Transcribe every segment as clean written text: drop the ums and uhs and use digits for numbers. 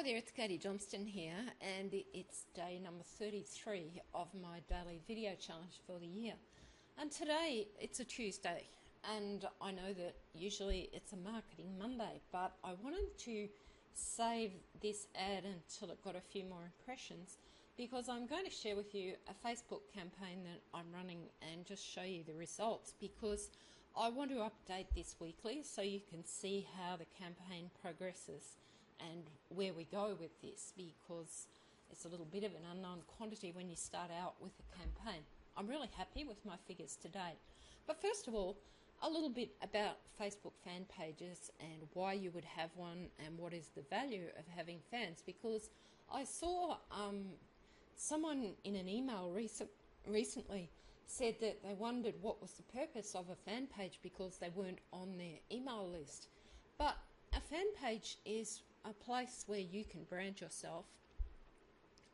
there, it's Katie Johnston here, and it's day number 33 of my daily video challenge for the year. And today it's a Tuesday, and I know that usually it's a marketing Monday, but I wanted to save this ad until it got a few more impressions, because I'm going to share with you a Facebook campaign that I'm running and just show you the results, because I want to update this weekly so you can see how the campaign progresses and where we go with this, because it's a little bit of an unknown quantity when you start out with a campaign. I'm really happy with my figures to date. But first of all, a little bit about Facebook fan pages and why you would have one and what is the value of having fans, because I saw someone in an email recently said that they wondered what was the purpose of a fan page because they weren't on their email list. But a fan page is a place where you can brand yourself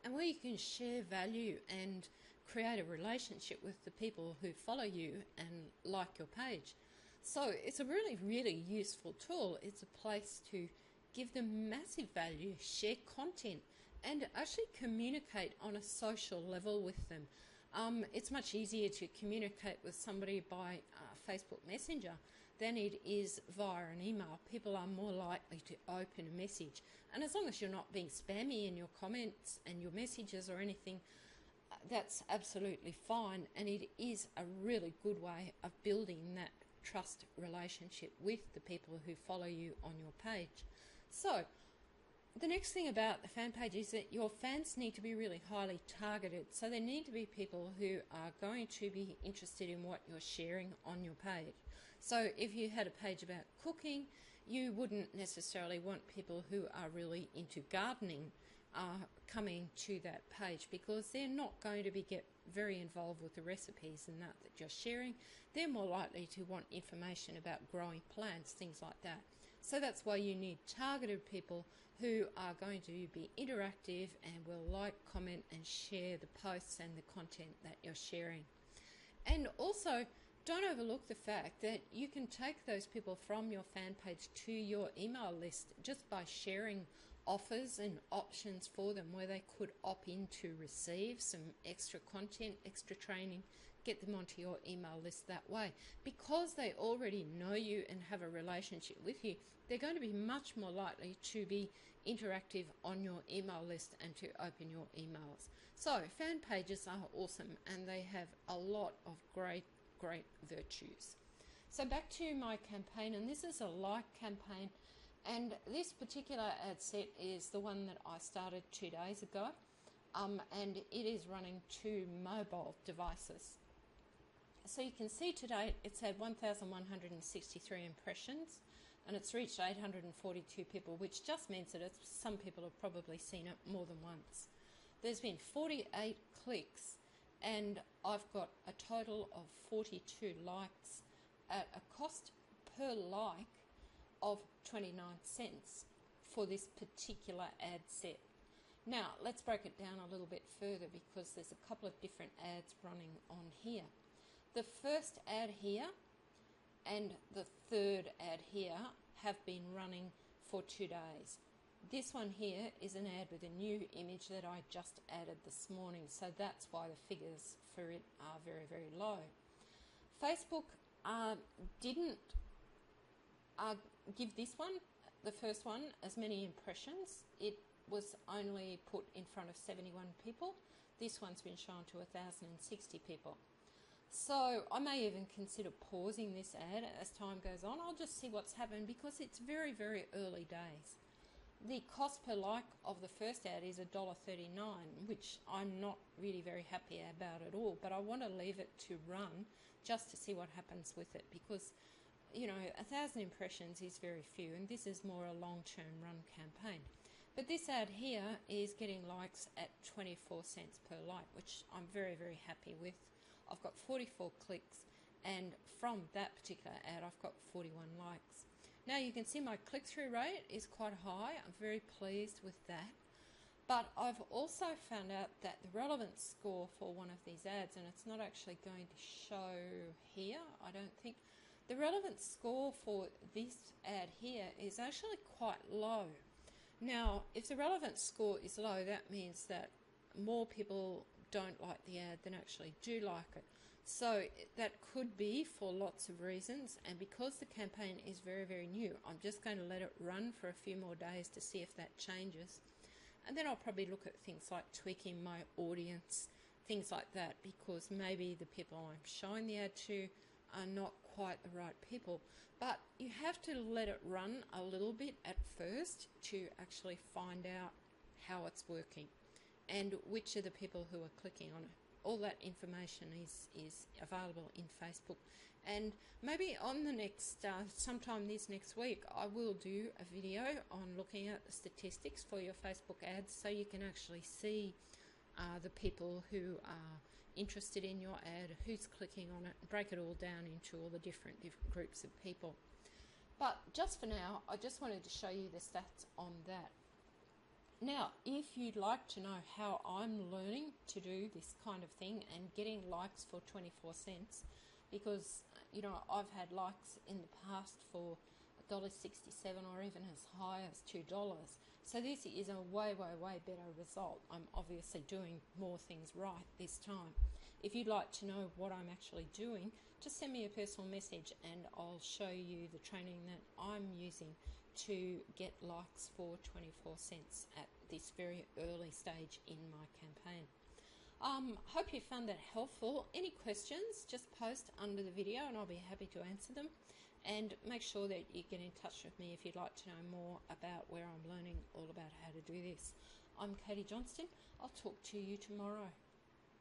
and where you can share value and create a relationship with the people who follow you and like your page. So it's a really, really useful tool. It's a place to give them massive value, share content, and actually communicate on a social level with them. It's much easier to communicate with somebody by Facebook Messenger than it is via an email. People are more likely to open a message. And as long as you're not being spammy in your comments and your messages or anything, that's absolutely fine. And it is a really good way of building that trust relationship with the people who follow you on your page. So the next thing about the fan page is that your fans need to be really highly targeted. So they need to be people who are going to be interested in what you're sharing on your page. So if you had a page about cooking, you wouldn't necessarily want people who are really into gardening coming to that page, because they're not going to get very involved with the recipes and that you're sharing. They're more likely to want information about growing plants, things like that. So that's why you need targeted people who are going to be interactive and will like, comment and share the posts and the content that you're sharing. And also, don't overlook the fact that you can take those people from your fan page to your email list just by sharing offers and options for them where they could opt in to receive some extra content, extra training, get them onto your email list that way. Because they already know you and have a relationship with you, they're going to be much more likely to be interactive on your email list and to open your emails. So fan pages are awesome, and they have a lot of great virtues. So back to my campaign, and this is a like campaign, and this particular ad set is the one that I started 2 days ago, and it is running to mobile devices. So you can see today it's had 1,163 impressions, and it's reached 842 people, which just means that some people have probably seen it more than once. There's been 48 clicks, and I've got a total of 42 likes at a cost per like of 29 cents for this particular ad set. Now let's break it down a little bit further, because there's a couple of different ads running on here. The first ad here and the third ad here have been running for 2 days. This one here is an ad with a new image that I just added this morning, so that's why the figures for it are very, very low. Facebook didn't give this one, the first one, as many impressions. It was only put in front of 71 people. This one's been shown to 1,060 people. So I may even consider pausing this ad as time goes on. I'll just see what's happened, because it's very, very early days. The cost per like of the first ad is $1.39, which I'm not really very happy about at all, but I want to leave it to run just to see what happens with it, because 1,000 impressions is very few, and this is more a long-term run campaign. But this ad here is getting likes at 24 cents per like, which I'm very, very happy with. I've got 44 clicks, and from that particular ad I've got 41 likes. Now you can see my click-through rate is quite high. I'm very pleased with that. But I've also found out that the relevance score for one of these ads, and it's not actually going to show here, I don't think, the relevance score for this ad here is actually quite low. Now, if the relevance score is low, that means that more people don't like the ad than actually do like it. So that could be for lots of reasons, and because the campaign is very, very new, I'm just going to let it run for a few more days to see if that changes. And then I'll probably look at things like tweaking my audience, things like that, because maybe the people I'm showing the ad to are not quite the right people. But you have to let it run a little bit at first to actually find out how it's working and which are the people who are clicking on it. All that information is available in Facebook. And maybe on the next, sometime this next week, I will do a video on looking at the statistics for your Facebook ads so you can actually see the people who are interested in your ad, who's clicking on it, break it all down into all the different groups of people. But just for now, I just wanted to show you the stats on that. Now, if you'd like to know how I'm learning to do this kind of thing and getting likes for 24 cents, because, you know, I've had likes in the past for $1.67 or even as high as $2. So this is a way, way, way better result. I'm obviously doing more things right this time. If you'd like to know what I'm actually doing, just send me a personal message and I'll show you the training that I'm using to get likes for 24 cents at this very early stage in my campaign. Hope you found that helpful. Any questions, just post under the video and I'll be happy to answer them. And make sure that you get in touch with me if you'd like to know more about where I'm learning all about how to do this. I'm Katie Johnston. I'll talk to you tomorrow.